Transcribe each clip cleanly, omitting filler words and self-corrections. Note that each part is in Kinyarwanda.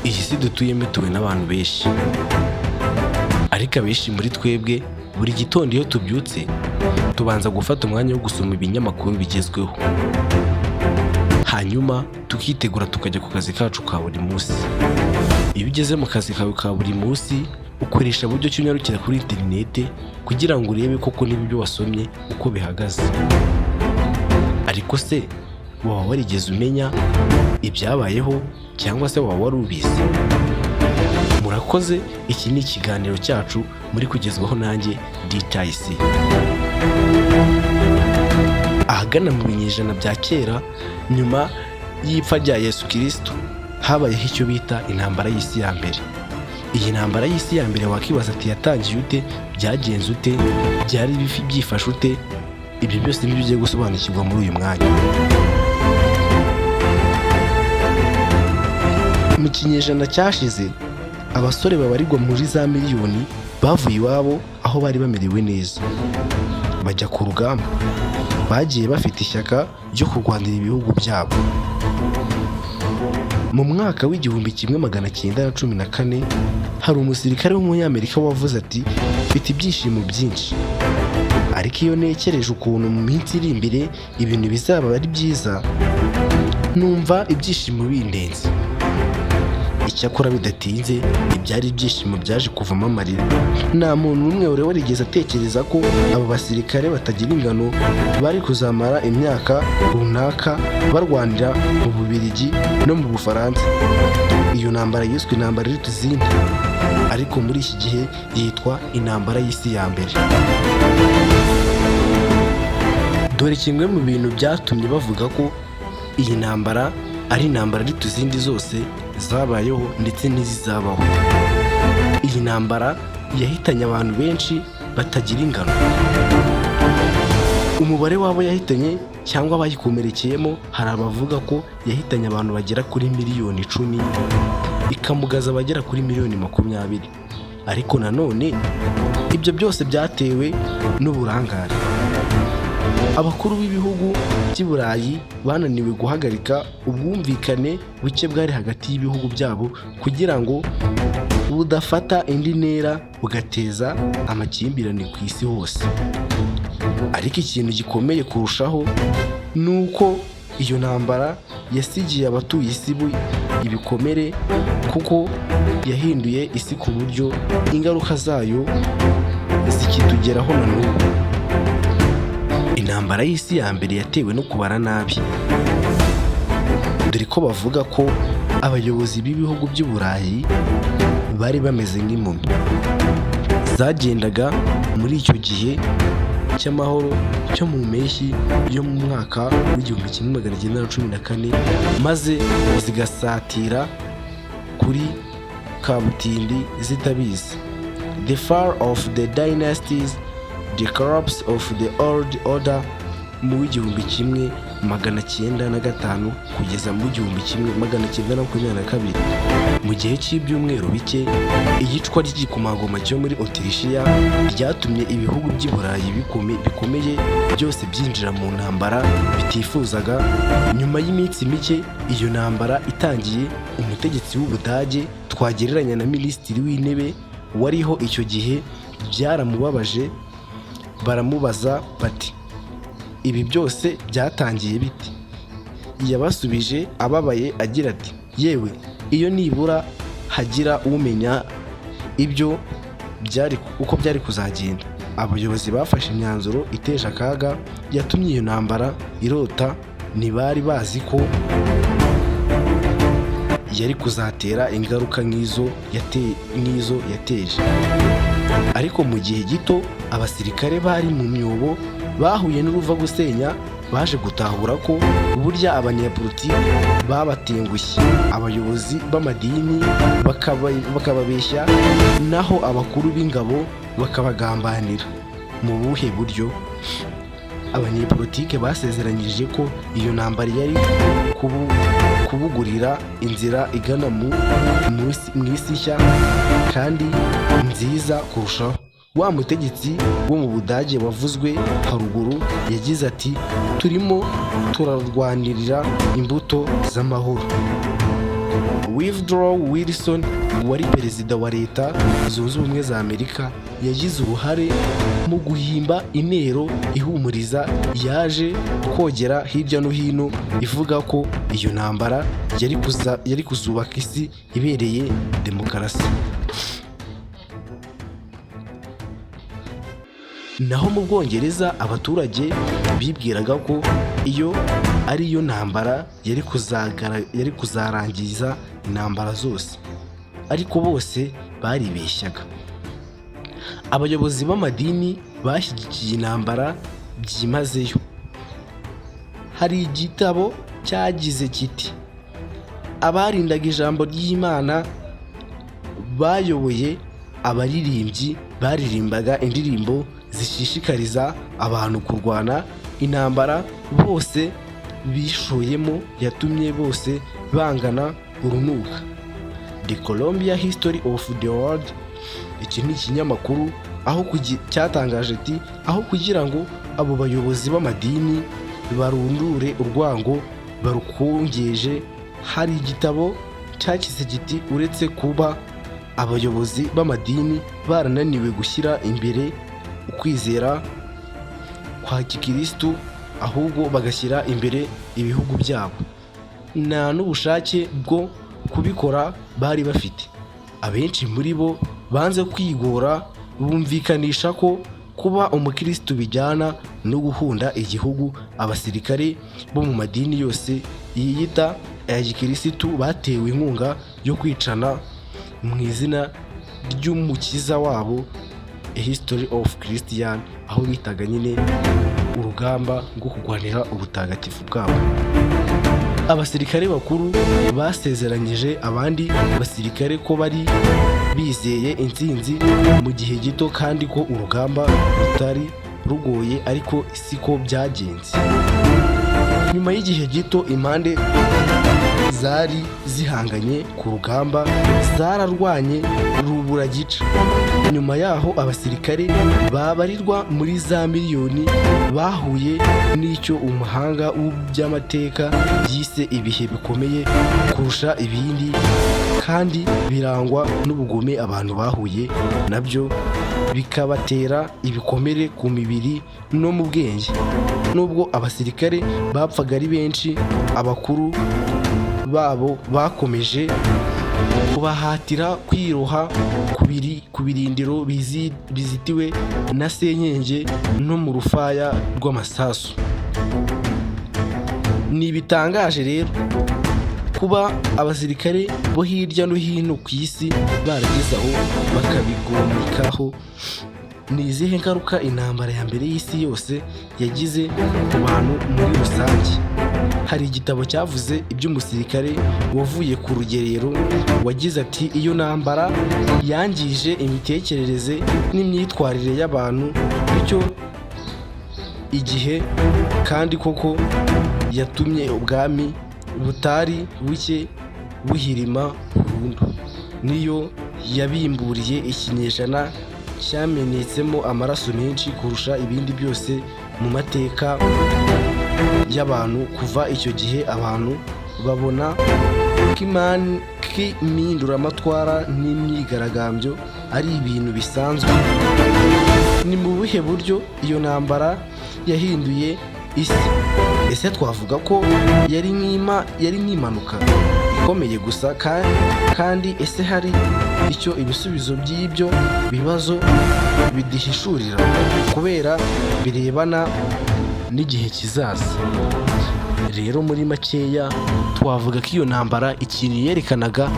Iyi si dutuyemo ituwe n'abantu benshi, ariko abenshi muri twebwe buri gitondo iyo tubyutse tubanza gufata umwanya wo gusoma ibinyamakuru bigezweho, hanyuma tukitegura tukajya ku kazi kacu ka buri munsi. Iyo ugeze mu kazi kawe ka buri munsi ukoresha buryo ki unyarukira kuri interinete kugira ngo urebe koko niba ibyo wasomye uko bihagaze. Ariko se waba warigeze umenya ibyabayeho cyangwa se waba wari ubizi? Murakoze, iki ni ikiganiro cyacu muri kugezwaho nanjye DTIC. Ahagana mu binyejana bya kera, nyuma y'ipfa rya Yesu Kristo, habayeho icyo bita intambara y'isi ya mbere. Iyi ntambara y'isi ya mbere wakibaza ati yatangiye ute, byagenze ute, byari byifashe ute? Ibyo byose nibyo ugiye gusobanukirwa muri uyu mwanya. Mu kinyejana cyashize, abasore babarirwa muri za miliyoni bavuye iwabo aho bari bamerewe neza, bajya ku rugamba. Bagiye bafite ishyaka ryo kurwanira ibihugu byabo. Mu mwaka w'1914 hari umusirikare w'umunyamerika wavuze ati mfite ibyishimo byinshi, ariko iyo nekereje ukuntu mu minsi iri imbere ibintu bizaba ari byiza, numva ibyishimo bindenze. Icyakora bidatinze ibyari ibyishimo byaje kuvamo amarira. Nta muntu n'umwe wari warigeze atekereza ko aba basirikare batagira ingano bari kuzamara imyaka runaka barwanira mu Bubiligi no mu Bufaransa. Iyo ntambara yiswe intambara iruta izindi, ariko muri iki gihe yitwa intambara y'isi ya mbere. Dore kimwe mu bintu byatumye bavuga ko iyi ntambara ari intambara iruta izindi zose zabayeho ndetse n'izizabaho. Iyi ntambara yahitanye abantu benshi batagira ingano. Umubare wabo yahitanye cyangwa bayikomerekeyemo, hari abavuga ko yahitanye abantu bagera kuri miliyoni 10, ikamugaza abagera kuri miliyoni 20. Ariko nanone ibyo byose byatewe n'uburangare. Abakuru b'ibihugu by'i Burayi bananiwe guhagarika ubwumvikane buke bwari hagati y'ibihugu byabo kugira ngo budafata indi ntera bugateza amakimbirane ku isi hose. Ariko ikintu gikomeye kurushaho ni uko iyo ntambara yasigiye abatuye isi ibikomere, kuko yahinduye isi ku buryo ingaruka zayo zikitugeraho na n'ubu. Intambara y'isi ya mbere yatewe no kubara nabi, dore ko bavuga ko abayobozi b'ibihugu by'u Burayi bari bameze nk'impumyi zagendaga muri icyo gihe cy'amahoro cyo mu mpeshyi yo mu mwaka w'1914, maze zigasatira kuri kabutindi zitabizi. The fall of the dynasties, the collapse of the old order mu 1905 kugeza mu 1922. Mu gihe cy'ibyumweru bike, iyicwa ry'igikomangoma cyo muri Otirishiya ryatumye ibihugu by'i Burayi bikomeye byose byinjira mu ntambara bitifuzaga. Nyuma y'iminsi mike iyo ntambara itangiye, umutegetsi w'Ubudage twagereranya na minisitiri w'intebe wariho icyo gihe byaramubabaje. Baramubaza bati ibi byose byatangiye bite? Yabasubije ababaye agira ati yewe, iyo nibura hagira umenya ibyo uko byari kuzagenda. Abayobozi bafashe imyanzuro iteje akaga yatumye iyo ntambara irota. Ntibari bazi ko yari kuzatera ingaruka nk'izo yateje. Ariko mu gihe gito abasirikare bari mu myobo bahuye n'uruva gusenya baje gutahura ko burya abanyapolitiki babatengushye, abayobozi b'amadini bakababeshya, naho abakuru b'ingabo bakabagambanira. Mu buhe buryo? Abanyapolitiki basezeranyije ko iyo ntambara yari kubugurira inzira igana mu isi nshya kandi nziza kurushaho. Wa mutegetsi wo mu Budage wavuzwe haruguru yagize ati turimo turarwanirira imbuto z'amahoro. Woodrow Wilson wari perezida wa leta zunze ubumwe za Amerika yagize uruhare mu guhimba intero ihumuriza yaje kogera hirya no hino ivuga ko iyo ntambara yari kuzubaka isi ibereye demokarasi. Naho mu Bwongereza abaturage bibwiraga ko iyo ari yo ntambara yari kuzarangiza intambara zose, ariko bose baribeshyaga. Abayobozi b'amadini bashyigikiye intambara byimazeyo. Hari igitabo cyagize kiti abarindaga ijambo ry'Imana bayoboye abaririmbyi baririmbaga indirimbo zishishikariza abantu kurwana intambara bose bishoyemo yatumye bose bangana urunuka. The Columbia History of the World, iki ni ikinyamakuru cyatangaje ati aho kugira ngo abo bayobozi b'amadini barundure urwango barukongeje, hari igitabo cyakize kiti uretse kuba abayobozi b'amadini barananiwe gushyira imbere ukwizera kwa gikristo ahubwo bagashyira imbere ibihugu byabo, nta n'ubushake bwo kubikora bari bafite. Abenshi muri bo banze kwigora, bumvikanisha ko kuba umukristo bijyana no guhunda igihugu. Abasirikare bo mu madini yose yiyita aya gikristo batewe inkunga yo kwicana mu izina ry'umukiza wabo, A History of Christian, aho bitaga nyine urugamba rwo kurwanira ubutagatifu bwabo. Abasirikare bakuru basezeranyije abandi basirikare ko bari bizeye intsinzi mu gihe gito kandi ko urugamba rutari rugoye, ariko siko byagenze. Nyuma y'igihe gito impande zari zihanganye ku rugamba zararwanye rubura gica. Nyuma yaho abasirikare babarirwa muri za miliyoni bahuye n'icyo umuhanga w'by'amateka yise ibihe bikomeye kurusha ibindi, kandi birangwa n'ubugome abantu bahuye nabyo bikabatera ibikomere ku mibiri no mu bwenge. Nubwo abasirikare bapfaga ari benshi, abakuru babo bakomeje kubahatira kwiroha ku birindiro bizitiwe na senyenge no mu rufaya rw'amasasu. Ntibitangaje rero kuba abasirikare bo hirya no hino ku isi barageze aho bakabigomekaho. Ni izihe ngaruka intambara ya mbere y'isi yose yagize ku bantu muri rusange? Hari igitabo cyavuze iby'umusirikare wavuye ku rugerero wagize ati iyo ntambara yangije imitekerereze n'imyitwarire y'abantu, bityo igihe kandi koko yatumye ubwami butari buke buhirima burundu. Niyo yabimburiye ikinyejana cyamenetsemo amaraso menshi kurusha ibindi byose mu mateka y'abantu. Kuva icyo gihe abantu babona ko impinduramatwara n'imyigaragambyo ari ibintu bisanzwe. Ni mu buhe buryo iyo ntambara yahinduye isi? Ese twavuga ko yari nk'impanuka ikomeye gusa, kandi ese hari icyo ibisubizo by'ibyo bibazo bidihishurira kubera birebana n'igihe kizaza? Rero muri makeya twavuga ko iyo ntambara ikintu yerekanaga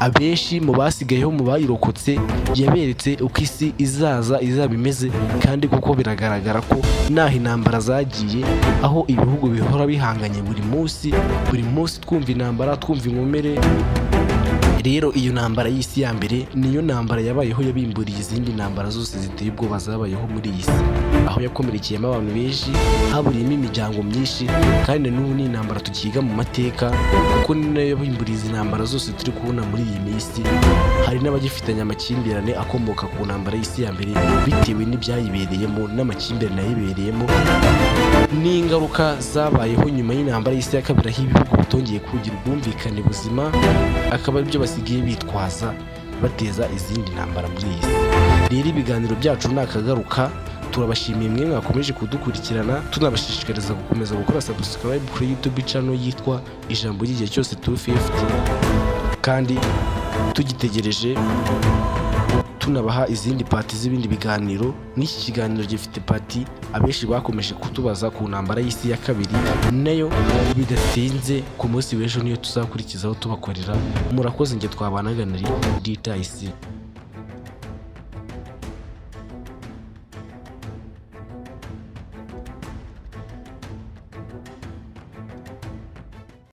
abenshi mu basigayeho mu bayirokotse, yaberetse uko isi izaba imeze, kandi kuko biragaragara ko naho intambara zagiye, aho ibihugu bihora bihanganye buri munsi twumva intambara, twumva inkomere. Rero iyo ntambara y'isi ya mbere niyo ntambara yabayeho yabimburiye izindi ntambara zose ziteye ubwoba zabayeho muri iyi si, aho yakomerekeyemo abantu benshi, haburiyemo imiryango myinshi, kandi n'ubu ni intambara tukiga mu mateka, kuko ni nayo yabimburiye izi ntambara zose turi kubona muri iyi minsi. Hari n'abagifitanye amakimbirane akomoka ku ntambara y'isi ya mbere bitewe n'ibyayibereyemo n'amakimbirane yayibereyemo. n'ingaruka zabayeho nyuma y'intambara y'isi ya kabiri aho ibihugu bitongeye kugira ubwumvikane buzima, akaba aribyo basigaye bitwaza bateza izindi ntambara muri iyi si. Rero ibiganiro byacu nakagaruka, turabashimiye mwe mwakomeje kudukurikirana, tunabashishikariza gukomeza gukora subscribe kuri YouTube channel yitwa Ijambo ry'igihe cyose 250, kandi tugitegereje tunabaha izindi pati z'ibindi biganiro. N'iki kiganiro gifite pati abenshi bakomeje kutubaza ku ntambara y'isi ya kabiri, nayo bidatinze ku munsi w'ejo niyo tuzakurikizaho tubakorera. Murakoze, njye twabanaganira Dita isi.